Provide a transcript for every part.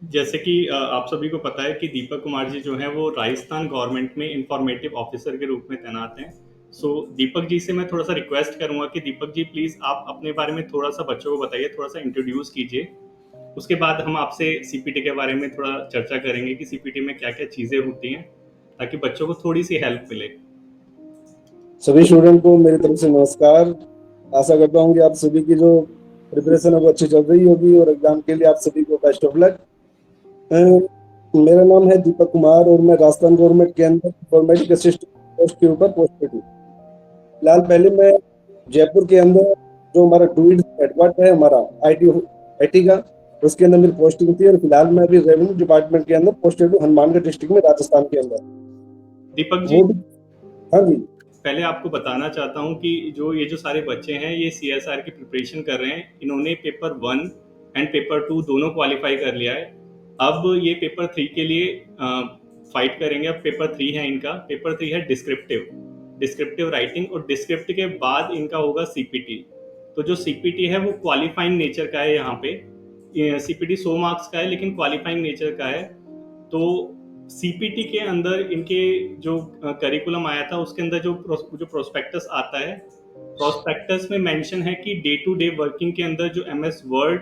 जैसे कि आप सभी को पता है कि दीपक कुमार जी जो हैं वो राजस्थान गवर्नमेंट में इंफॉर्मेटिव ऑफिसर के रूप में तैनात हैं। सो दीपक जी से मैं थोड़ा सा रिक्वेस्ट करूंगा कि दीपक जी प्लीज़ आप अपने बारे में थोड़ा सा बच्चों को बताइए, थोड़ा सा इंट्रोड्यूस कीजिए। उसके बाद हम आपसे सीपीटी के बारे में थोड़ा चर्चा करेंगे कि सीपीटी में क्या क्या चीज़ें होती हैं, ताकि बच्चों को थोड़ी सी हेल्प मिले। सभी स्टूडेंट को मेरी तरफ से नमस्कार। आशा करता हूँ कि आप सभी की जो प्रिपरेशन है वो अच्छी चल रही होगी और एग्जाम के लिए आप सभी को बेस्ट ऑफ लक। मेरा नाम है दीपक कुमार और मैं राजस्थान गवर्नमेंट के अंदर इंफॉर्मेटिक असिस्टेंट पोस्ट के ऊपर पोस्टेड हूँ। फिलहाल पहले मैं जयपुर के अंदर जो हमारा डूइड हेडक्वार्टर है हमारा आईटी का, उसके अंदर मेरी पोस्टिंग थी और फिलहाल मैं अभी रेवेन्यू डिपार्टमेंट के अंदर पोस्टेड हूँ हनुमानगढ़ डिस्ट्रिक्ट में राजस्थान के अंदर। दीपक जी, वो भी, हाँ जी। पहले आपको बताना चाहता हूँ कि ये जो सारे बच्चे हैं ये सीएसआर की प्रिपरेशन कर रहे हैं। इन्होंने पेपर 1 एंड पेपर 2 दोनों क्वालिफाई कर लिया है। अब ये पेपर 3 के लिए फाइट करेंगे। अब पेपर 3 है इनका। पेपर 3 है डिस्क्रिप्टिव राइटिंग, और डिस्क्रिप्ट के बाद इनका होगा सीपीटी। तो जो सीपीटी है वो क्वालिफाइंग नेचर का है। यहाँ पे सीपीटी 100 मार्क्स का है लेकिन क्वालिफाइंग नेचर का है। तो सीपीटी के अंदर इनके जो करिकुलम आया था उसके अंदर जो प्रोस्पेक्टस आता है, प्रोस्पेक्टस में मेंशन है कि डे टू डे वर्किंग के अंदर जो एमएस वर्ड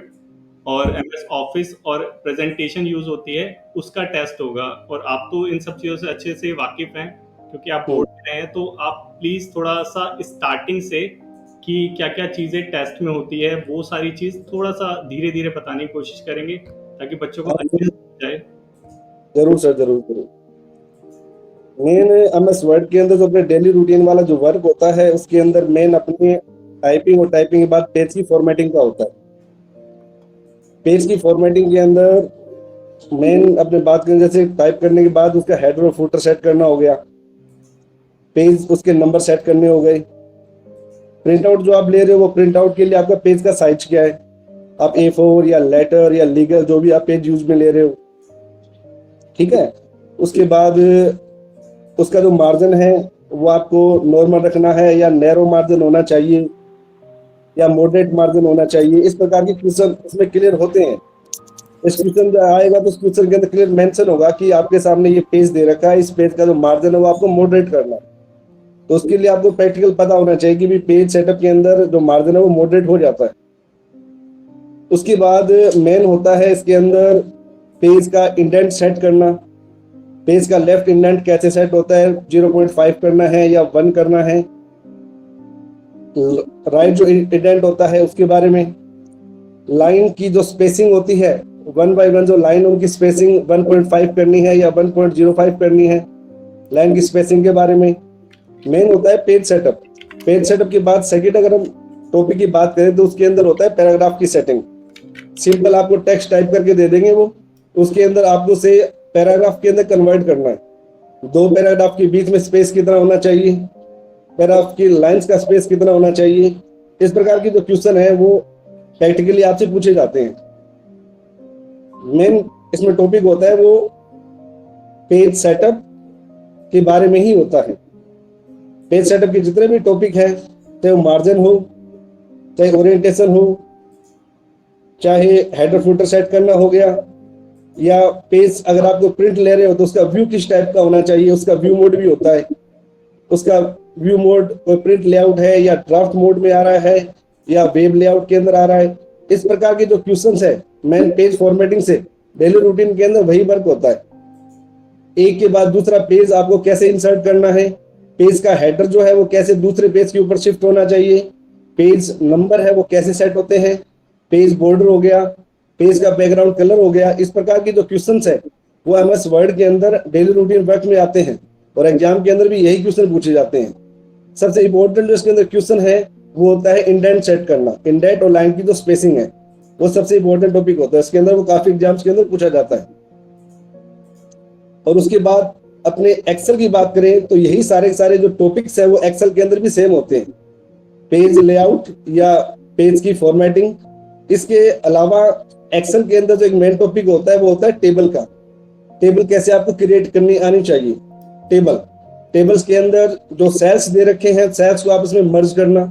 और एमएस ऑफिस और प्रेजेंटेशन यूज होती है उसका टेस्ट होगा। और आप तो इन सब चीज़ों से अच्छे से वाकिफ हैं क्योंकि आप बोर्ड में रहे हैं। तो आप प्लीज़ थोड़ा सा स्टार्टिंग से कि क्या क्या चीज़ें टेस्ट में होती है वो सारी चीज़ थोड़ा सा धीरे धीरे बताने की कोशिश करेंगे ताकि बच्चों को हाँ, अच्छे से समझ जाए। जरूर सर, जरूर जरूर। मेन एमएस वर्ड के अंदर जो अपने डेली रूटीन वाला जो वर्क होता है उसके अंदर मेन अपनी टाइपिंग और टाइपिंग के बाद पेज की फॉर्मेटिंग का होता है। पेज की फॉर्मेटिंग के अंदर मेन अपने बात करें, जैसे टाइप करने के बाद उसका हेडर और फुटर सेट करना हो गया, पेज उसके नंबर सेट करने हो गए। प्रिंट आउट जो आप ले रहे हो वो प्रिंट आउट के लिए आपका पेज का साइज क्या है, आप A4 या लेटर या लीगल जो भी आप पेज यूज में ले रहे हो, ठीक है। उसके बाद उसका जो मार्जिन है वो आपको नॉर्मल रखना है या नैरो मार्जिन होना चाहिए या मॉडरेट मार्जिन होना चाहिए। इस प्रकार के क्वेश्चन उसमें क्लियर होते हैं। इस क्वेश्चन जब आएगा तो उस क्वेश्चन के अंदर क्लियर मेंशन होगा कि आपके सामने ये पेज दे रखा है, इस पेज का जो मार्जिन है वो आपको मॉडरेट करना है। तो उसके लिए आपको प्रैक्टिकल पता होना चाहिए कि भी पेज सेटअप के अंदर जो मार्जिन है वो मॉडरेट हो जाता है। उसके बाद मेन होता है इसके अंदर पेज का इंडेंट सेट करना। पेज का लेफ्ट इंडेंट कैसे सेट होता है, 0.5 करना है या 1 करना है। राइट जो इंडेंट होता है उसके बारे में, लाइन की जो स्पेसिंग होती है 1 बाय 1 जो लाइन उनकी स्पेसिंग 1.5 करनी है या 1.05 करनी है, लाइन की स्पेसिंग के बारे में। मेन होता है पेज सेटअप। पेज सेटअप के बाद सेकंड अगर हम टॉपिक की बात करें तो उसके अंदर होता है पैराग्राफ की सेटिंग। सिंपल आपको टेक्स्ट टाइप करके दे देंगे वो, उसके अंदर आपको से पैराग्राफ के अंदर कन्वर्ट करना है। 2 पैराग्राफ के बीच में स्पेस कितना होना चाहिए, पैराग्राफ की लाइंस का स्पेस कितना होना चाहिए। इस प्रकार की जो क्वेश्चन है वो प्रैक्टिकली आपसे पूछे जाते हैं। मेन इसमें टॉपिक होता है वो पेज सेटअप के बारे में ही होता है। पेज सेटअप के जितने भी टॉपिक है, चाहे वो मार्जिन हो, चाहे ओरिएंटेशन हो, चाहे हेडर फुटर सेट करना हो गया, या पेज अगर आप तो प्रिंट ले रहे हो तो उसका व्यू किस टाइप का होना चाहिए, उसका व्यू मोड भी होता है। उसका व्यू मोड कोई प्रिंट लेआउट है या ड्राफ्ट मोड में आ रहा है या वेब लेआउट के अंदर आ रहा है। इस प्रकार के जो क्वेश्चंस है मेन पेज फॉर्मेटिंग से डेली रूटीन के अंदर वही वर्क होता है। एक के बाद दूसरा पेज आपको कैसे इंसर्ट करना है, पेज का हेडर जो है वो कैसे दूसरे पेज के ऊपर शिफ्ट होना चाहिए, पेज नंबर है वो कैसे सेट होते हैं, पेज बॉर्डर हो गया, पेज का बैकग्राउंड कलर हो गया। इस प्रकार की जो क्वेश्चंस है वो एमएस वर्ड के अंदर डेली रूटीन वर्क में आते हैं और एग्जाम के अंदर भी यही क्वेश्चन पूछे जाते हैं। सबसे इंपॉर्टेंट जो इसके अंदर क्वेश्चन है वो होता है इंडेंट सेट करना। इंडेंट और लाइन की जो स्पेसिंग है वो सबसे इंपॉर्टेंट टॉपिक होता है। इसके अंदर वो काफी एग्जाम्स के अंदर पूछा जाता है। और उसके बाद अपने एक्सेल की बात करें तो यही सारे जो टॉपिक्स है वो एक्सेल के अंदर भी सेम होते हैं। पेज लेआउट या पेज की फॉर्मेटिंग। इसके अलावा एक्सेल के अंदर जो एक मेन टॉपिक होता है वो होता है टेबल का। टेबल कैसे आपको क्रिएट करनी आनी चाहिए। टेबल्स के अंदर जो सेल्स दे रखे हैं, सेल्स को आप इसमें मर्ज करना,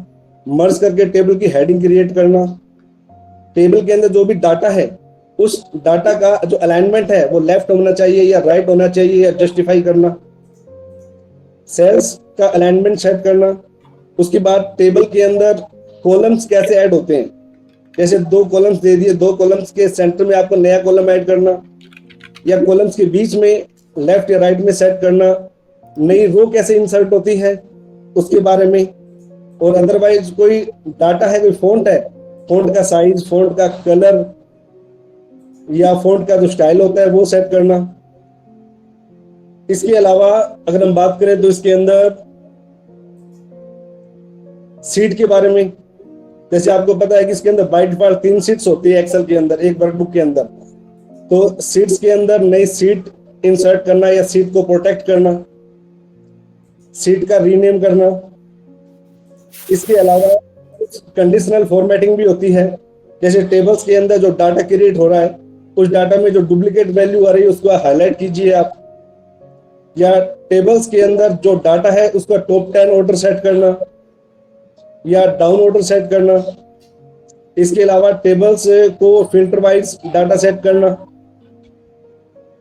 मर्ज करके टेबल की हेडिंग क्रिएट करना। टेबल के अंदर जो भी डाटा है उस डाटा का जो अलाइनमेंट है वो लेफ्ट होना चाहिए या राइट होना चाहिए, या जस्टिफाई करना, सेल्स का अलाइनमेंट सेट करना। उसके बाद टेबल के अंदर कॉलम्स कैसे ऐड होते हैं, जैसे 2 कॉलम्स दे दिए, 2 कॉलम्स के सेंटर में आपको नया कॉलम ऐड करना, या कॉलम्स के बीच में लेफ्ट या राइट में सेट करना, नई रो कैसे इंसर्ट होती है उसके बारे में, और अदरवाइज कोई डाटा है, कोई फॉन्ट है, फॉन्ट का साइज, फॉन्ट का कलर या फॉन्ट का जो स्टाइल होता है वो सेट करना। इसके अलावा अगर हम बात करें तो इसके अंदर सीट के बारे में, जैसे आपको पता है कि इसके अंदर बाय डिफॉल्ट 3 सीट्स होती है एक्सेल के अंदर, एक वर्कबुक के अंदर। तो सीट्स के अंदर नई सीट इंसर्ट करना या सीट को प्रोटेक्ट करना, सीट का रीनेम करना। इसके अलावा कुछ कंडीशनल फॉर्मेटिंग भी होती है, जैसे टेबल्स के अंदर जो डाटा क्रिएट हो रहा है उस डाटा में जो डुप्लीकेट वैल्यू आ रही है उसको हाईलाइट कीजिए आप, या टेबल्स के अंदर जो डाटा है उसका टॉप 10 ऑर्डर सेट करना या डाउन ऑर्डर सेट करना। इसके अलावा टेबल्स को फिल्टर वाइज डाटा सेट करना,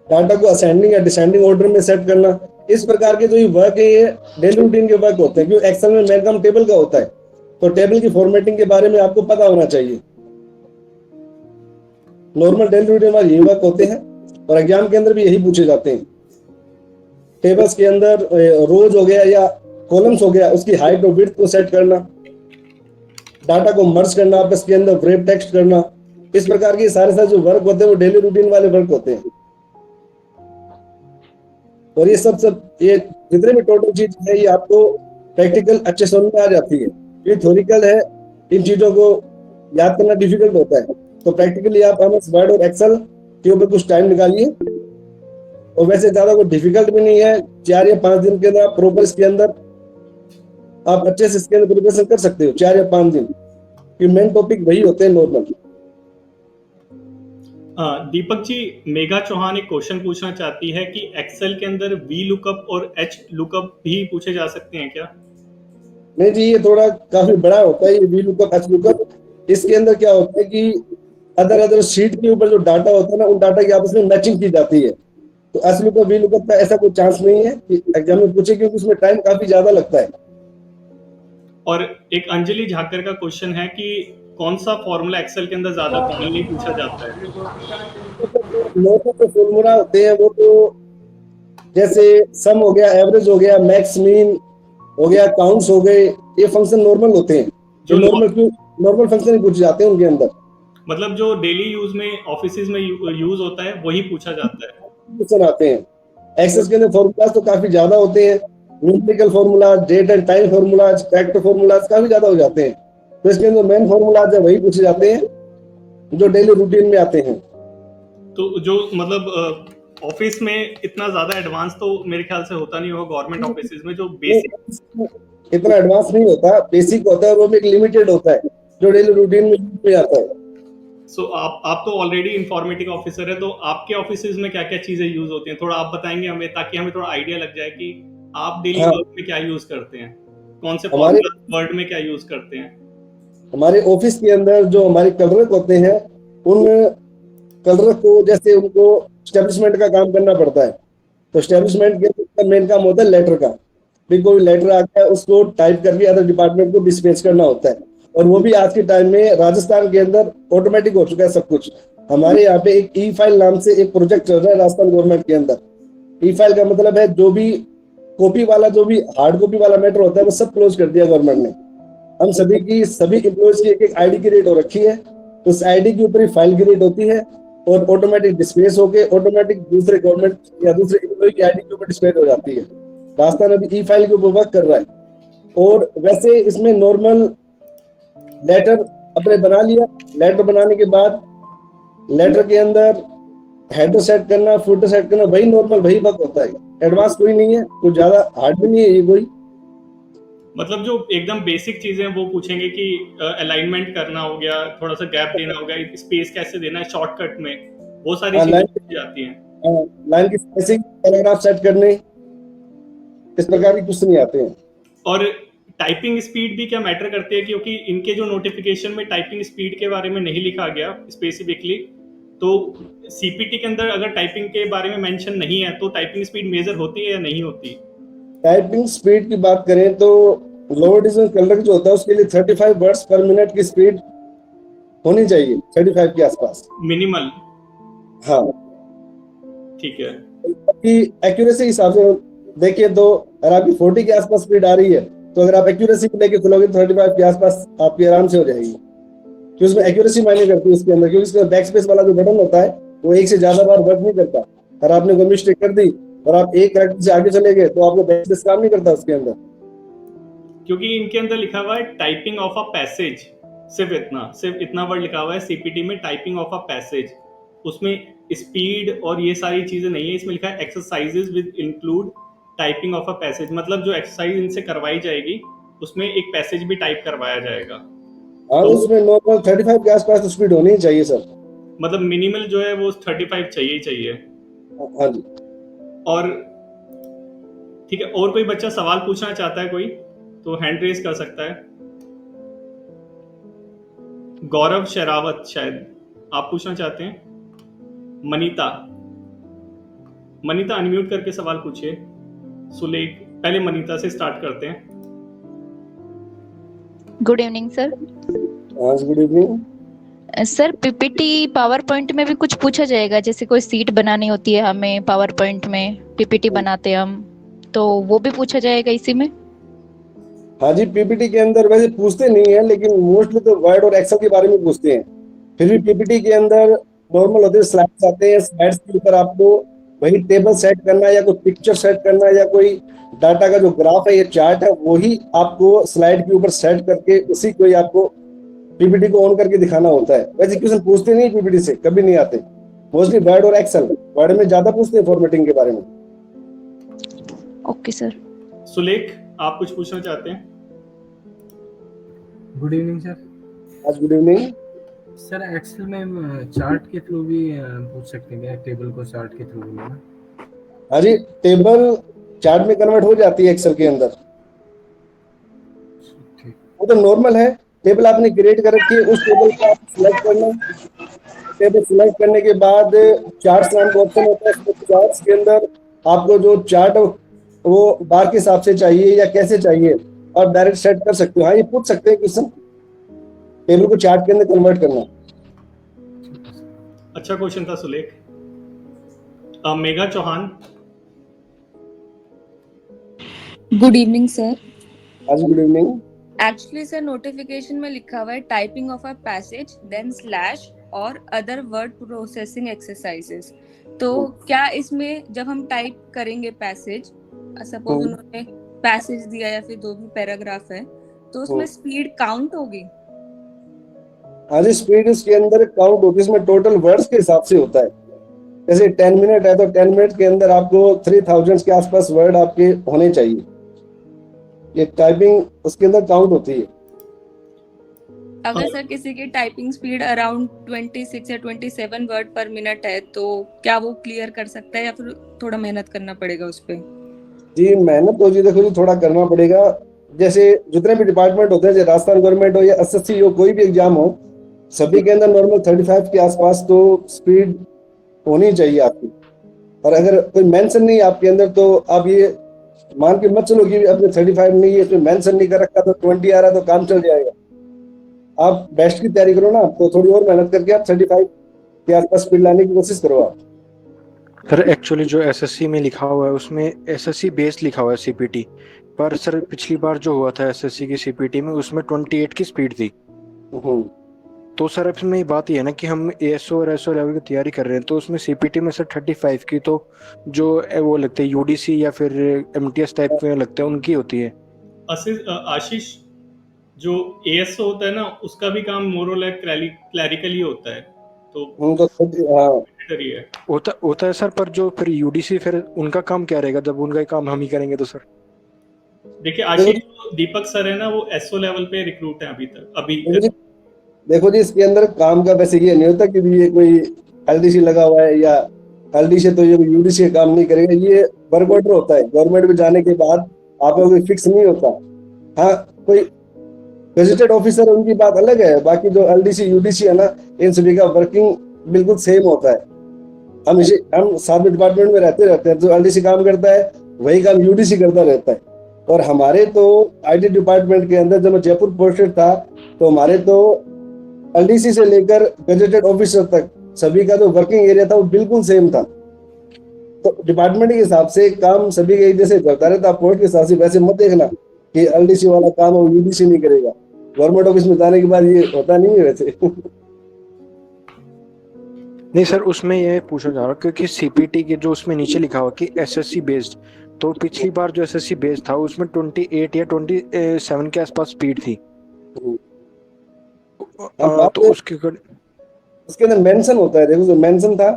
डाटा को असेंडिंग या डिसेंडिंग ऑर्डर में सेट करना। इस प्रकार के जो ये वर्क है ये डेली रूटीन के वर्क होते हैं, क्योंकि एक्सेल में मेन काम टेबल का होता है, तो टेबल की फॉर्मेटिंग के बारे में आपको पता होना चाहिए। नॉर्मल डेली रूटीन वाले यही वर्क होते हैं और एग्जाम के अंदर भी यही पूछे जाते हैं। टेबल्स के अंदर रोज हो गया या कॉलम्स हो गया, उसकी हाइट और विड्थ को सेट करना, डाटा को मर्ज करना आपस के अंदर, व्रेप टेक्स्ट करना। इस प्रकार के सारे जो वर्क होते हैं वो डेली रूटीन वाले वर्क होते हैं। और ये सब ये जितने भी टोटल चीज है ये आपको प्रैक्टिकल अच्छे समझ में आ जाती है। ये थ्योरिकल है, इन चीजों को याद करना डिफिकल्ट होता है, तो प्रैक्टिकली आप एमएस वर्ड और एक्सेल के ऊपर कुछ टाइम निकालिए। और वैसे ज्यादा कोई डिफिकल्ट भी नहीं है, 4 या 5 दिन के अंदर आप प्रॉपर इसके अंदर आप अच्छे से इसके अंदर प्रिपरेशन कर सकते हो, 4 या 5 दिन, कि मेन टॉपिक वही होते हैं नॉर्मल। दीपक जी, मेघा चौहान एक क्वेश्चन पूछना चाहती है कि एक्सेल के अंदर वी लुकअप और एच लुकअप भी पूछे जा सकते हैं क्या? नहीं जी, ये थोड़ा काफी बड़ा होता है ये वी लुकअप एच लुकअप। इसके अंदर क्या होता है कि अदर शीट के ऊपर जो डाटा होता है ना, उन डाटा की आपस में मैचिंग की जाती है। तो एच लुकअप वी लुकअप का ऐसा कोई चांस नहीं है कि एग्जाम में पूछे, क्योंकि उसमें टाइम काफी ज्यादा लगता है। और एक अंजलि झाकर का क्वेश्चन है कि कौन सा फॉर्मूला एक्सेल के अंदर ज्यादा कॉमनली पूछा जाता है? नॉर्मल जो फॉर्मूला होते हैं वो तो जैसे सम हो गया, एवरेज हो गया, मैक्स मीन हो गया, काउंट्स हो गए, ये फंक्शन नॉर्मल होते हैं। जो नॉर्मल फंक्शन ही पूछे जाते हैं उनके अंदर, मतलब जो डेली यूज में ऑफिस में यूज होता है वही पूछा जाता है। क्वेश्चन आते हैं। एक्सेस के अंदर फॉर्मूलाज तो काफी ज्यादा होते हैं, numerical formula, date and time formulas, factor formulas काफी ज्यादा हो जाते हैं। तो इसके अंदर मेन फॉर्मूलाज है वही पूछे जाते हैं जो डेली रूटीन में आते हैं। तो जो मतलब ऑफिस में इतना ज्यादा एडवांस तो मेरे ख्याल से होता नहीं होगा, गवर्नमेंट ऑफिस में जो बेसिक इतना एडवांस नहीं होता, बेसिक होता है, वो भी एक लिमिटेड होता है जो डेली रूटीन में आता है। सो आप तो ऑलरेडी इंफॉर्मेटिक ऑफिसर है, तो आपके ऑफिस में क्या क्या चीजें यूज होती हैं, थोड़ा आप बताएंगे हमें, ताकि हमें थोड़ा आइडिया लग जाए कि आप डेली हाँ, वर्क में क्या यूज करते हैं, कौन से हमारे फॉर्मूला वर्ड में क्या यूज करते हैं। हमारे ऑफिस के अंदर जो हमारे कलरक होते हैं, उन कलरक को जैसे उनको स्टेब्लिशमेंट का काम करना पड़ता है, तो स्टेब्लिशमेंट के मेन काम होता है लेटर का। फिर कोई लेटर आ गया उसको टाइप करके अदर डिपार्टमेंट को डिस्पैच करना होता है, और वो भी आज के टाइम में राजस्थान के अंदर ऑटोमेटिक हो चुका है सब कुछ। हमारे यहाँ पे एक ई फाइल नाम से एक प्रोजेक्ट चल रहा है राजस्थान गवर्नमेंट के अंदर। ई फाइल का मतलब है जो भी कॉपी वाला, जो भी हार्ड कॉपी वाला मैटर होता है वो सब क्लोज कर दिया गवर्नमेंट ने। हम सभी एम्प्लॉयज की एक आईडी क्रिएट हो रखी है, उस आईडी के ऊपर ही फाइल क्रिएट होती है और ऑटोमेटिक डिस्प्लेस होके ऑटोमेटिक दूसरे गवर्नमेंट या दूसरे एम्प्लॉय की आईडी के ऊपर डिस्प्ले हो जाती है। राजस्थान अभी ई फाइल के ऊपर वर्क कर रहा है। और वैसे इसमें नॉर्मल लेटर अपने बना लिया, लेटर बनाने के बाद लेटर के अंदर हेडर सेट करना, फुटर सेट करना, वही नॉर्मल वही वर्क होता है, एडवांस कोई नहीं है, कुछ ज्यादा हार्ड भी नहीं है ये कोई। मतलब जो एकदम बेसिक चीजें वो पूछेंगे कि अलाइनमेंट करना हो गया, थोड़ा सा गैप देना हो गया, स्पेस कैसे देना है शॉर्टकट में, वो सारी चीजें पूछी जाती हैं। लाइन की स्पेसिंग, पैराग्राफ सेट करने, इस प्रकार के क्वेश्चन नहीं आते हैं। और टाइपिंग स्पीड भी क्या मैटर करती है, क्योंकि इनके जो नोटिफिकेशन में टाइपिंग स्पीड के बारे में नहीं लिखा गया स्पेसिफिकली, तो सीपीटी के अंदर अगर टाइपिंग के बारे में मेंशन नहीं है तो टाइपिंग स्पीड मेजर होती है या नहीं होती? टाइपिंग स्पीड की बात करें तो लोअर डिवीजन क्लर्क जो होता है उसके लिए 35 वर्ड्स पर मिनट की स्पीड होनी चाहिए, 35 के आसपास। मिनिमल। हाँ, ठीक है। आपकी एक्यूरेसी हिसाब से देखिए तो अगर आपकी 40 के आसपास स्पीड आ रही है तो अगर आप एक्यूरेसी को लेके चलोगे तो 35 के आसपास आपकी आराम से हो जाएगी, क्योंकि उसमें एक्यूरेसी मायने करती है उसके अंदर, क्योंकि इसका बैक स्पेस वाला जो बटन होता है वो एक से ज्यादा बार वर्क नहीं करता। अगर आपने कोई मिस्टेक कर दी और आप एक कैरेक्टर से आगे चले गए तो आपको बैक स्पेस काम नहीं करता उसके अंदर। क्योंकि इनके अंदर लिखा हुआ है टाइपिंग ऑफ अ पैसेज, सिर्फ इतना वर्ड लिखा हुआ है सीपीटी में, टाइपिंग ऑफ अ पैसेज। उसमें स्पीड और ये सारी चीजें नहीं है, इसमें लिखा है exercises with include typing of a passage, मतलब जो एक्सरसाइज इनसे करवाई जाएगी उसमें एक पैसेज भी टाइप करवाया जाएगा। हाँ, तो उसमें नॉर्मल 35 के आसपास तो स्पीड होनी ही चाहिए सर। मतलब मिनिमल जो है वो 35 चाहिए ही चाहिए। हाँ जी। और ठीक है, और कोई बच्चा सवाल पूछना चाहता है कोई तो हैंड रेज कर सकता है। गौरव शेरावत शायद आप पूछना चाहते हैं। मनीता, मनीता अनम्यूट करके सवाल पूछिए। सुलेख, पहले मनीता से स्टार्ट करते हैं। Good evening sir. हाँ, good evening sir, PPT PowerPoint में भी कुछ पूछा जाएगा, जैसे कोई सीट बनानी होती है हमें पावर पॉइंट में, पीपीटी बनाते हैं हम, तो वो भी पूछा जाएगा इसी में? हाँ जी, पीपीटी के अंदर वैसे पूछते नहीं है, लेकिन मोस्टली तो वर्ड और एक्सेल के बारे में पूछते हैं। फिर भी पीपीटी के अंदर नॉर्मल होते हैं, स्लाइड्स आते हैं, स्लाइड्स के ऊपर आपको वही टेबल सेट करना है या कोई पिक्चर सेट करना है या कोई डाटा का जो ग्राफ है या चार्ट है वही आपको स्लाइड के ऊपर सेट करके उसी को ही आपको पीपीटी को ऑन करके दिखाना होता है। वैसे क्वेश्चन पूछते नहीं पीपीटी से, कभी नहीं आते, मोस्टली वर्ड और एक्सेल। वर्ड में ज्यादा पूछते हैं फॉर्मेटिंग के बारे में। Okay sir. सुलेख, आप कुछ पूछना चाहते हैं? Good evening sir. आज गुड इवनिंग सर, एक्सेल में चार्ट के थ्रू भी पूछ सकते हैं क्या, टेबल को चार्ट के थ्रू भी ना? हाँ जी, टेबल चार्ट में कन्वर्ट हो जाती है एक्सेल के अंदर, वो तो नॉर्मल है। टेबल आपने क्रिएट कर रखी है, उस टेबल को आप सिलेक्ट करना। टेबल सिलेक्ट करने के बाद चार्ट्स नाम का ऑप्शन होता है, चार्ट्स के अंदर आपको जो चार्ट वो बार के हिसाब से चाहिए या कैसे चाहिए और डायरेक्ट सेट कर सकते हो। हाँ, ये पूछ सकते हैं क्वेश्चन, टेबल को चार्ट के अंदर कन्वर्ट करना। अच्छा क्वेश्चन था Sulekh. Megha Chauhan. Good evening sir. आज good evening. Actually sir, notification में लिखा हुआ है typing of a passage then slash और अदर वर्ड प्रोसेसिंग एक्सरसाइजेस। तो क्या इसमें जब हम टाइप करेंगे पैसेज, सपोज उन्होंने पैसेज दिया या फिर जो भी पैराग्राफ है, तो उसमें स्पीड काउंट होगी? आज स्पीड इसके अंदर काउंट होगी, इसमें टोटल वर्ड्स के हिसाब से होता है। जैसे 10 मिनट है तो 10 मिनट के अंदर आपको 3000 के आसपास वर्ड आपके होने चाहिए। ये टाइपिंग उसके अंदर काउंट होती है। अगर सर किसी की टाइपिंग स्पीड अराउंड 26 या 27 वर्ड पर मिनट है तो क्या वो क्लियर कर सकता है या फिर थोड़ा मेहनत करना पड़ेगा उस पे? जी, मेहनत तो जी देखो जी थोड़ा करना पड़ेगा। जैसे जितने भी डिपार्टमेंट होते हैं, जैसे राजस्थान गवर्नमेंट हो या एसएससी हो, कोई भी एग्जाम हो, सभी के अंदर नॉर्मल 35 के आसपास तो स्पीड होनी चाहिए आपकी। और अगर कोई मेंशन नहीं है आपके अंदर तो आप ये मान के मत चलो कि अपने 35 नहीं है, तो मेंशन नहीं कर रखा तो 20 आ रहा तो काम चल जाएगा। आप बेस्ट की तैयारी करो ना, तो थोड़ी और मेहनत करके आप 35 के आसपास स्पीड लाने की कोशिश करो आप। सर एक्चुअली जो एसएससी में लिखा हुआ है उसमें एसएससी बेस लिखा हुआ है सीपीटी, पर सर पिछली बार जो हुआ था एसएससी की सीपीटी में उसमें 28 की स्पीड थी। तो सर इसमें बात ये है ना कि हम एएसओ और एसओ लेवल की तैयारी कर रहे हैं, तो उसमें सीपीटी में सर 35 की तो जो वो लगते हैं यूडीसी या फिर एमटीएस टाइप के लगते हैं उनकी होती है। आशीष, जो एएसओ होता है ना उसका भी काम मोरल क्लैरिकली होता है, तो हाँ है। होता है सर, पर जो फिर यूडीसी फिर उनका काम क्या रहेगा जब उनका काम हम ही करेंगे तो सर? देखिए आशीष, दीपक सर है ना वो एसओ लेवल पे रिक्रूट है अभी देखो जी, इसके अंदर काम का वैसे ये नहीं होता कि ये कोई एलडीसी लगा हुआ है या एलडीसी तो ये यूडीसी काम नहीं करेगा। ये वर्क ऑर्डर होता है, गवर्नमेंट में जाने के बाद आपका कोई फिक्स नहीं होता। हाँ, कोई गेजेटेड ऑफिसर उनकी बात अलग है, बाकी जो एलडीसी यूडीसी है ना, इन सभी का वर्किंग बिल्कुल सेम होता है। हम साथ डिपार्टमेंट में रहते हैं, जो एलडीसी काम करता है वही काम यूडीसी करता रहता है। और हमारे तो आईटी डिपार्टमेंट के अंदर जब मैं जयपुर पोस्टेड था तो हमारे तो एलडीसी से लेकर गजेटेड ऑफिसर तक सभी का जो वर्किंग एरिया था वो बिल्कुल सेम था। तो डिपार्टमेंट के हिसाब से काम सभी के एक जैसे चलता रहता। पोस्ट के हिसाब से वैसे मत देखना कि एलडीसी वाला काम वो यूडीसी नहीं करेगा। गवर्नमेंट ऑफिस में जाने के बाद ये होता नहीं है वैसे। नहीं सर, उसमें ये पूछा जा रहा है क्योंकि सीपीटी के जो उसमें नीचे लिखा हुआ कि एसएससी बेस्ड, तो पिछली बार जो एसएससी बेस्ड था उसमें 28 या 27 के आसपास स्पीड थी। तो उसके अंदर मेंशन होता है, देखो जो मेंशन था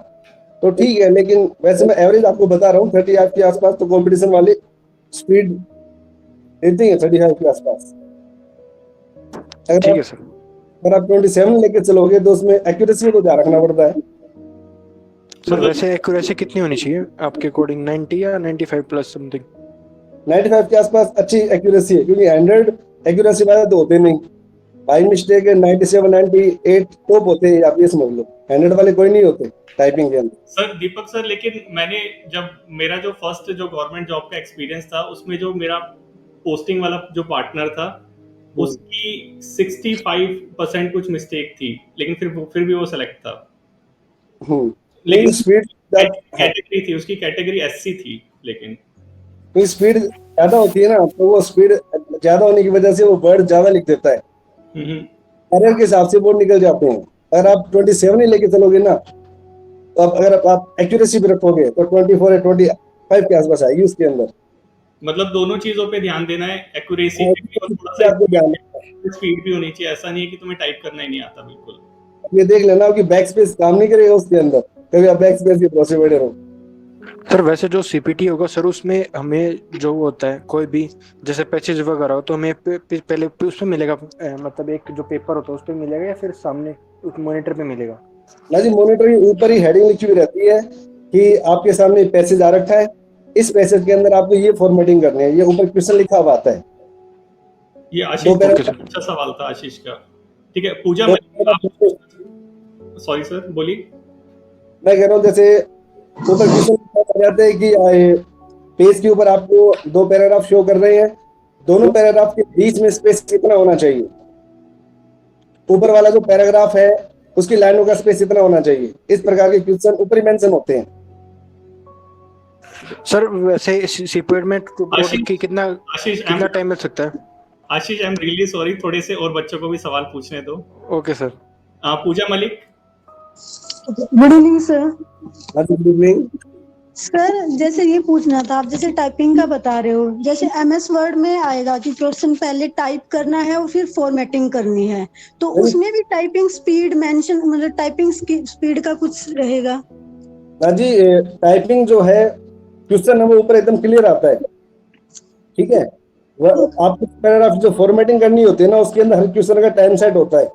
तो ठीक है, लेकिन वैसे मैं एवरेज आपको बता रहा हूँ 38 के आसपास तो कंपटीशन वाले स्पीड देती है 35 के आसपास। ठीक है सर। अगर आप 27 लेके चलोगे तो उसमें एक्यूरेसी को ध्यान रखना पड़ता है। सर वैसे एक्यूरेसी कितनी होनी चाहिए आपके अकॉर्डिंग, 90 या 95 प्लस समथिंग? 95 के आसपास अच्छी एक्यूरेसी है, क्योंकि 100 एक्यूरेसी वाले तो होते नहीं। बाई मिस्टेक 97 98 टॉप होते हैं, आप ये समझ लो। 100 वाले कोई नहीं होते टाइपिंग के अंदर। सर दीपक सर, लेकिन मैंने जब मेरा जो फर्स्ट जो गवर्नमेंट जॉब का एक्सपीरियंस था उसमें जो मेरा पोस्टिंग वाला जो पार्टनर था उसकी 65% कुछ मिस्टेक थी, लेकिन फिर भी वो सेलेक्ट था। लेकिन स्पीड कैटेगरी थी उसकी, कैटेगरी एससी थी, लेकिन स्पीड ज्यादा होती है ना, तो वो स्पीड ज्यादा होने की वजह से वो वर्ड ज्यादा लिख देता है। एरर के हिसाब से बोर्ड निकल जाते हैं। अगर आप 27 ही लेके चलोगे ना, तो अगर आप एक्यूरेसी भी रखोगे तो 24 या 25 के आसपास आएगी उसके अंदर। मतलब दोनों चीजों पे ध्यान देना है, एक्यूरेसी पे और थोड़ा सा स्पीड भी होनी चाहिए। ऐसा नहीं है कि तुम्हें टाइप करना ही नहीं आता बिल्कुल। ये देख लेना कि बैक स्पेस काम नहीं करेगा उसके अंदर, कभी आप बैक स्पेस के प्रोसेस बैठे रहो। सर वैसे जो सीपीटी होगा सर, उसमें हमें जो होता है कोई भी जैसे पैसेज वगैरह हो तो हमें पहले उसमें मिलेगा, मतलब एक जो पेपर होता है उस पे मिलेगा या फिर सामने उस मॉनिटर पे मिलेगा? ना जी, मॉनिटर के ऊपर ही हेडिंग लिखी हुई रहती है कि आपके सामने पैसेज आ रखा है, इस पैसेज के अंदर आपको ये फॉर्मेटिंग करनी है। ये ऊपर क्वेश्चन लिखा हुआ आता है। ये आशीष का अच्छा सवाल था, आशीष का। ठीक है, पूजा सॉरी सर बोलिए। मैं कह रहा हूँ जैसे ऊपर क्वेश्चन जाते हैं कि पेज के ऊपर आपको 2 पैराग्राफ शो कर रहे हैं, दोनों पैराग्राफ के बीच में स्पेस कितना होना चाहिए। ऊपर वाला जो पैराग्राफ है उसकी लाइनों का स्पेस इतना होना चाहिए। इस प्रकार के क्वेश्चन ऊपर ही मेंशन होते हैं। सर वैसे सीपीटी में कितना टाइम मिल सकता है? Ashish, I am really sorry, थोड़े से और बच्चों को भी सवाल पूछने दो। Okay sir. Pooja Malik. Good evening sir. Good evening sir, जैसे ये पूछना था, आप जैसे टाइपिंग का बता रहे हो, जैसे एमएस वर्ड में आएगा कि क्वेश्चन पहले टाइप करना है और फिर फॉर्मेटिंग करनी है, तो उसमें भी टाइपिंग स्पीड मेंशन, मतलब टाइपिंग स्पीड का कुछ रहेगा? ना जी, टाइपिंग जो है क्वेश्चन है वो ऊपर एकदम क्लियर आता है। ठीक है, आपको पैराग्राफ जो फॉर्मेटिंग करनी होती है ना, उसके अंदर हर क्वेश्चन का टाइम सेट होता है।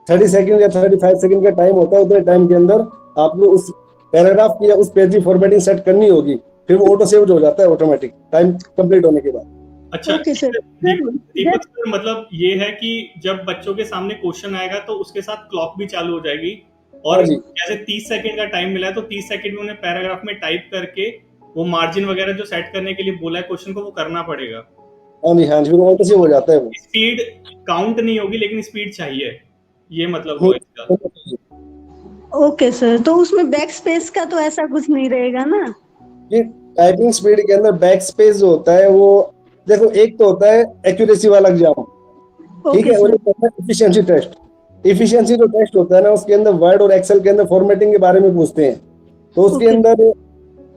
30 सेकंड या 35 सेकंड का टाइम होता है। उतने टाइम के अंदर आपको उस पैराग्राफ की या उस पेज की फॉर्मेटिंग सेट करनी होगी, फिर वो ऑटो सेव हो जाता है ऑटोमेटिक टाइम कंप्लीट होने के बाद। अच्छा दीपक सर, मतलब ये है कि जब बच्चों के सामने क्वेश्चन आएगा तो उसके साथ क्लॉक भी चालू हो जाएगी, और जैसे 30 सेकंड का टाइम मिला है तो 30 सेकंड में उन्हें पैराग्राफ में टाइप करके वो मार्जिन वगैरह जो सेट करने के लिए बोला है क्वेश्चन को, वो करना पड़ेगा। हाँ जी, ऑटो सेव हो जाता है। वो स्पीड काउंट नहीं होगी, लेकिन स्पीड चाहिए, ये मतलब वो इसका। ओके सर, तो उसमें बैक स्पेस का तो ऐसा कुछ नहीं रहेगा ना? ये टाइपिंग स्पीड के अंदर बैक स्पेस जो होता है वो देखो, एक तो होता है एक्यूरेसी वाला एग्जाम, ठीक है, और एक होता है एफिशिएंसी टेस्ट। एफिशिएंसी जो टेस्ट होता है ना, उसके अंदर वर्ड और एक्सेल के अंदर फॉर्मेटिंग के बारे में पूछते हैं। तो उसके अंदर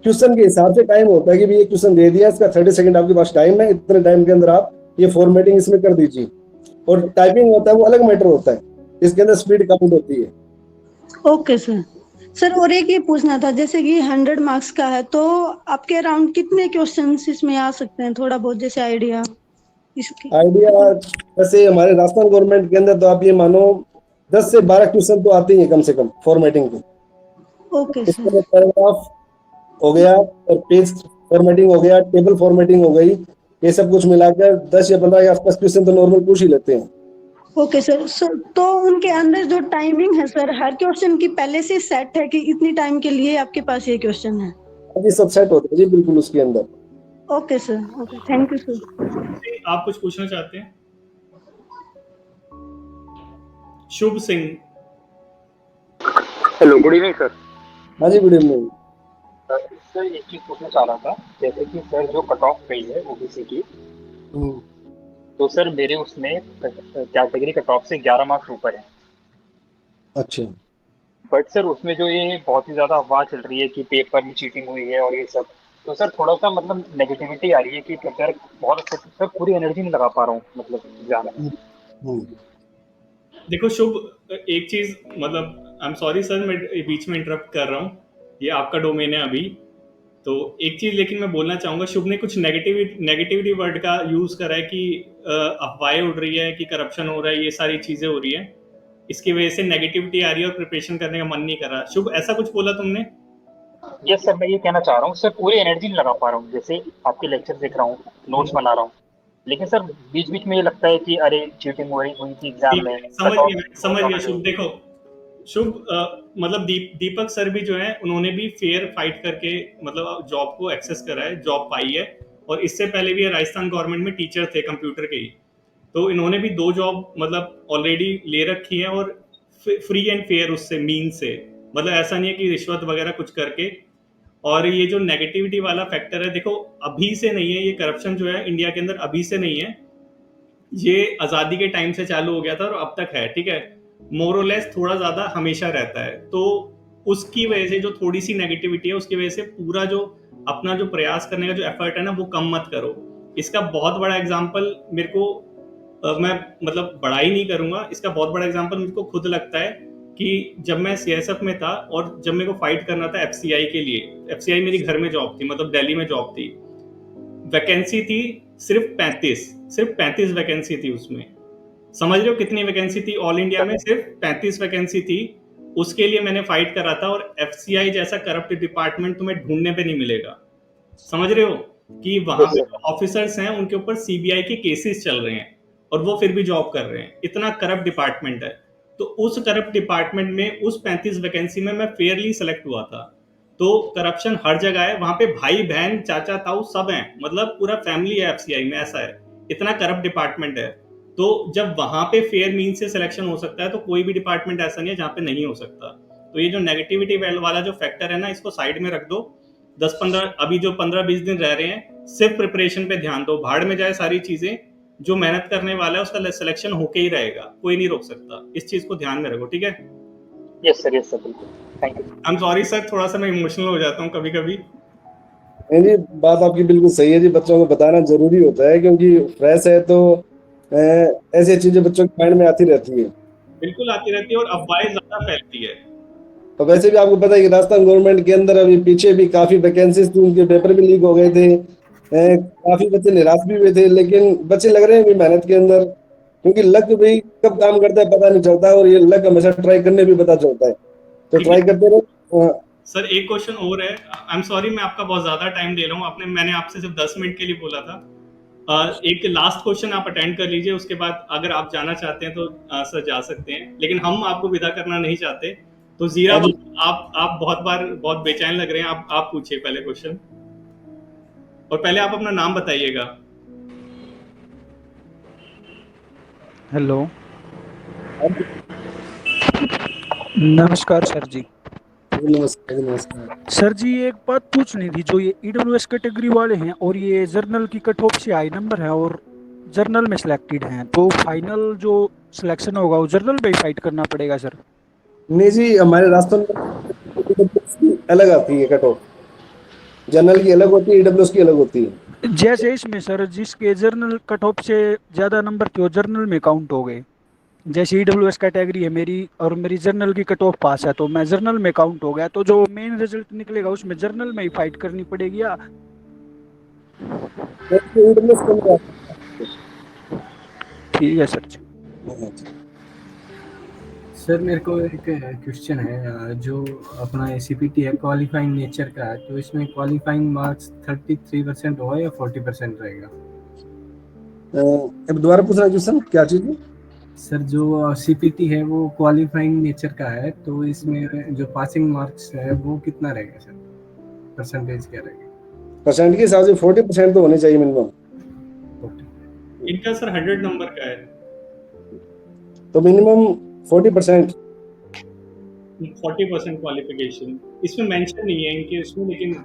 क्वेश्चन के हिसाब से टाइम होता है कि ये क्वेश्चन दे दिया, इसका 30 सेकंड आपके पास टाइम है, इतने टाइम के अंदर आप ये फॉर्मेटिंग इसमें कर दीजिए। और टाइपिंग होता है वो अलग मैटर होता है, इसके अंदर स्पीड काउंट होती है। ओके सर, और एक ये पूछना था, जैसे कि 100 मार्क्स का है तो आपके अराउंड कितने क्वेश्चंस इसमें आ सकते हैं? थोड़ा बहुत जैसे आइडिया इसके। आइडिया जैसे हमारे राजस्थान गवर्नमेंट के अंदर तो आप ये मानो 10 से 12 क्वेश्चन तो आते ही हैं कम से कम फॉर्मेटिंग के। Okay sir. पैराग्राफ हो गया और पेज फॉर्मेटिंग हो गया, टेबल फॉर्मेटिंग हो गई, ये सब कुछ मिलाकर 10 या 15 के आसपास क्वेश्चन तो नॉर्मल पूछ ही लेते हैं। ओके सर, तो उनके अंदर जो टाइमिंग है सर, हर क्वेश्चन की पहले से सेट है कि इतनी टाइम के लिए आपके पास ये क्वेश्चन है? अभी सब सेट होता है जी बिल्कुल उसके अंदर। Okay sir, okay, thank you sir. आप कुछ पूछना चाहते हैं? Shubh Singh. Hello, good evening sir. हाँ जी, गुड इवनिंग। सर एक चीज पूछना चाह रहा था, जैसे कि सर जो कट ऑफ गई है ओबीसी की, तो सर मेरे उसमें कैटेगरी कट ऑफ से 11 मार्क्स ऊपर है। अच्छा। बट सर उसमें जो ये बहुत ही ज्यादा अफवाह चल रही है कि पेपर में चीटिंग हुई है और ये सब, तो सर थोड़ा सा मतलब नेगेटिविटी आ रही है कि सर बहुत अच्छा, सर पूरी एनर्जी नहीं लगा पा रहा हूँ मतलब एग्जाम में। हम्म। देखो शुभ, एक चीज मतलब आई एम सॉरी सर, मैं बीच में इंटरप्ट कर रहा हूँ, ये आपका डोमेन है अभी। तो एक चीज लेकिन मैं बोलना चाहूंगा, शुभ ने कुछ नेगेटिविटी वर्ड का यूज करा है कि अफवाहें उड़ रही है कि करप्शन हो रहा है, ये सारी चीजें हो रही है, इसकी वजह से नेगेटिविटी आ रही है और प्रिपरेशन करने का मन नहीं कर रहा। शुभ, ऐसा कुछ बोला तुमने? यस सर, मैं ये कहना चाह रहा हूँ सर, पूरी एनर्जी नहीं लगा पा रहा हूँ। जैसे आपके लेक्चर देख रहा हूँ, नोट्स बना रहा हूँ, लेकिन सर बीच बीच में ये लगता है कि अरे चीटिंग हुई थी एग्जाम में, समझ कट ऑफ गया, समझ गया शुभ। देखो शुभ, मतलब दीपक सर भी जो है उन्होंने भी फेयर फाइट करके मतलब जॉब को एक्सेस करा है, जॉब पाई है, और इससे पहले भी राजस्थान गवर्नमेंट में टीचर थे कंप्यूटर के ही। तो इन्होंने भी 2 जॉब मतलब ऑलरेडी ले रखी है, और फ्री एंड फेयर उससे मीन से, मतलब ऐसा नहीं है कि रिश्वत वगैरह कुछ करके। और ये जो नेगेटिविटी वाला फैक्टर है, देखो अभी से नहीं है ये करप्शन जो है इंडिया के अंदर, अभी से नहीं है, ये आज़ादी के टाइम से चालू हो गया था और अब तक है, ठीक है। मोर और लेस थोड़ा ज़्यादा हमेशा रहता है, तो उसकी वजह से जो थोड़ी सी नेगेटिविटी है उसकी वजह से पूरा जो अपना जो प्रयास करने का जो एफर्ट है ना वो कम मत करो। इसका बहुत बड़ा एग्जाम्पल मेरे को मैं मतलब बड़ा ही नहीं करूंगा, इसका बहुत बड़ा एग्जाम्पल मेरे को खुद लगता है कि जब मैं सीएसएफ में था और जब मेरे को फाइट करना था एफसीआई के लिए, एफसीआई मेरी घर में जॉब थी, मतलब दिल्ली में जॉब थी, वैकेंसी थी सिर्फ 35 वैकेंसी थी उसमें। समझ रहे हो कितनी वैकेंसी थी? ऑल इंडिया में सिर्फ 35 वैकेंसी थी। उसके लिए मैंने फाइट करा था, और एफसीआई जैसा करप्ट डिपार्टमेंट तुम्हें ढूंढने पे नहीं मिलेगा। समझ रहे हो कि वहां पे जो ऑफिसर्स हैं उनके ऊपर सीबीआई के केसेस चल रहे हैं और वो फिर भी जॉब कर रहे हैं, इतना करप्ट डिपार्टमेंट है। तो उस करप्ट डिपार्टमेंट में उस 35 वैकेंसी में मैं फेयरली सेलेक्ट हुआ था। तो करप्शन हर जगह है, वहां पे भाई बहन चाचा ताऊ सब हैं, मतलब पूरा फैमिली है एफसीआई में, ऐसा है, इतना करप्ट डिपार्टमेंट है। तो जब वहां पे फेयर मीन से सिलेक्शन हो सकता है तो कोई भी डिपार्टमेंट ऐसा नहीं है जहां पे नहीं हो सकता। तो ये जो नेगेटिविटी वाला जो फैक्टर है ना, इसको साइड में रख दो। 10-15 अभी जो 15-20 दिन रह रहे हैं, सिर्फ प्रिपरेशन पे ध्यान दो, भाड़ में जाए सारी चीजें। जो मेहनत करने वाला है उसका सिलेक्शन होके ही रहेगा, कोई नहीं रोक सकता। इस चीज को ध्यान में रखो, ठीक है? यस सर, बिल्कुल, thank you. I am sorry sir, थोड़ा सा मैं इमोशनल हो जाता हूँ कभी कभी। नहीं जी, बात आपकी बिल्कुल सही है जी, बच्चों को बताना जरूरी होता है क्योंकि फ्रेश है तो ऐसी चीजें बच्चों के माइंड में आती रहती है। बिल्कुल आती रहती है और अफवाहें ज्यादा फैलती है। तो वैसे भी आपको पता है कि राजस्थान गवर्नमेंट के अंदर अभी पीछे भी काफी वैकेंसीज थी, उनके पेपर भी लीक हो गए थे, काफी बच्चे निराश भी हुए थे, लेकिन बच्चे लग रहे हैं अभी मेहनत के अंदर, क्योंकि लक भी कब काम करता है पता नहीं चलता, और ये लक हमेशा ट्राई करने भी पता चलता है, तो ट्राई करते रहो। सर एक क्वेश्चन और है, आई एम सॉरी मैं आपका बहुत ज्यादा टाइम ले रहा हूँ, मैंने आपसे सिर्फ 10 मिनट के लिए बोला था। एक लास्ट क्वेश्चन आप अटेंड कर लीजिए, उसके बाद अगर आप जाना चाहते हैं तो सर जा सकते हैं, लेकिन हम आपको विदा करना नहीं चाहते। तो जीरा, आप बहुत बेचैन लग रहे हैं, आप पूछिए पहले क्वेश्चन, और पहले आप अपना नाम बताइएगा। हेलो, नमस्कार सर जी। नमस्कार सर जी, एक बात पूछनी थी, जो ये ईडब्ल्यूएस कैटेगरी वाले हैं और ये जर्नल की कट ऑफ से हाई नंबर है और जर्नल में सिलेक्टेड हैं, तो फाइनल जो सिलेक्शन होगा वो जर्नल में ही फाइट करना पड़ेगा सर? नहीं जी, हमारे राजस्थान में अलग आती है कट ऑफ, जनरल की अलग होती है, ईडब्ल्यूएस की अलग होती है। जैसे इसमें सर जिसके जर्नल कट ऑफ से ज्यादा नंबर थे वो जर्नल में काउंट हो गए, जैसे ईडब्ल्यूएस कैटेगरी है मेरी और मेरी जर्नल की कट ऑफ पास है तो मैं जर्नल में काउंट हो गया, तो जो मेन रिजल्ट निकलेगा उसमें जर्नल में ही फाइट करनी पड़ेगी या? ठीक है सर जी। सर मेरे को एक क्वेश्चन है, जो अपना एसीपीटी है क्वालिफाइंग नेचर का है, तो इसमें क्वालिफाइंग मार्क्स 33% होगा या 40% रहेगा? अब दोबारा पूछ रहा क्वेश्चन, क्या चीज है? सर जो सीपीटी है वो क्वालिफाइंग नेचर का है, तो इसमें जो पासिंग मार्क्स है वो कितना रहेगा सर, परसेंटेज क्या रहेगा? परसेंट के हिसाब से 40% तो होने चाहिए मिनिमम। इनका सर 100 नंबर का है, तो मिनिमम 40%। 40% क्वालिफिकेशन इसमें मेंशन नहीं है इनके उसमें, लेकिन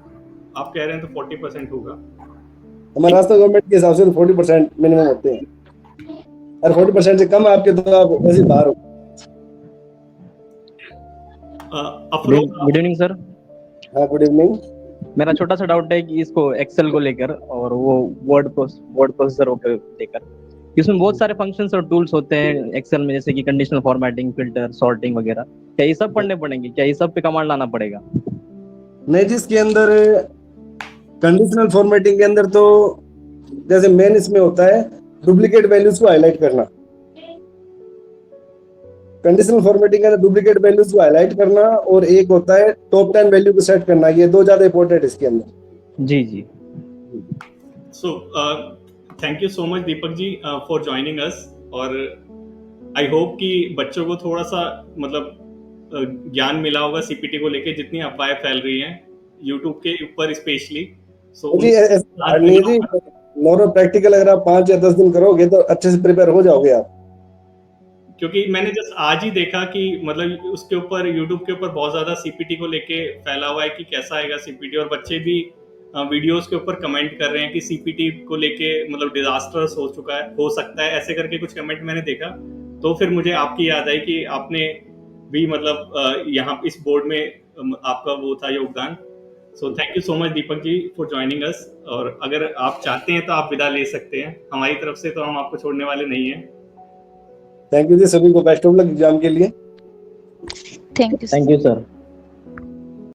आप कह रहे हैं तो 40% होगा। हमारे रास्ता गवर्नमेंट के हिसाब से 40% मिनिमम होते हैं, और 40% से कम आपके तो आप वैसे ही बाहर हो। Afroz, good evening sir. हाँ गुड इवनिंग। मेरा छोटा सा डाउट है कि इसको एक्सेल को लेकर और वो वर्ड प्रोसेसर को लेकर, इसमें बहुत सारे फंक्शंस और टूल्स होते हैं एक्सेल में, जैसे कि कंडीशनल फॉर्मेटिंग, फिल्टर, सॉर्टिंग वगैरह। क्या ये सब पढ़ने पड़ेंगे? क्या ये सब पे कमांड लाना पड़ेगा? नहीं, जिसके अंदर कंडीशनल फॉर्मेटिंग के अंदर तो जैसे मेन इसमें होता है डुप्लीकेट वैल्यूज को हाईलाइट करना। कंडीशनल फॉर्मेटिंग के अंदर डुप्लीकेट वैल्यूज को हाईलाइट करना, और एक होता है टॉप 10 वैल्यू को सेट करना। ये दो ज्यादा इंपॉर्टेंट इसके अंदर। जी जी। So thank you so much Deepak ji for joining us, और आई होप कि बच्चों को थोड़ा सा मतलब ज्ञान मिला होगा सीपीटी को लेके, जितनी अफवाहें फैल रही हैं यूट्यूब के ऊपर स्पेशली। जी नॉर्मल प्रैक्टिकल अगर आप 5 या 10 दिन करोगे तो अच्छे से प्रिपेयर हो जाओगे आप। क्योंकि मैंने जस्ट आज ही देखा कि मतलब उसके ऊपर यूट्यूब के ऊपर बहुत ज्यादा सीपीटी को लेके फैला हुआ है कि कैसा आएगा सीपीटी, और बच्चे भी वीडियोस के ऊपर कमेंट कर रहे हैं कि सीपीटी को लेके मतलब डिजास्टर्स हो चुका है, हो सकता है, ऐसे करके कुछ कमेंट मैंने देखा। तो फिर मुझे आपकी याद आई कि आपने भी मतलब यहाँ इस बोर्ड में आपका वो था योगदान। So thank you so much Deepak ji for joining us, और अगर आप चाहते हैं तो आप विदा ले सकते हैं, हमारी तरफ से तो हम आपको छोड़ने वाले नहीं हैं। थैंक यू जी, सभी को बेस्ट ऑफ लक एग्जाम के लिए। Thank you sir.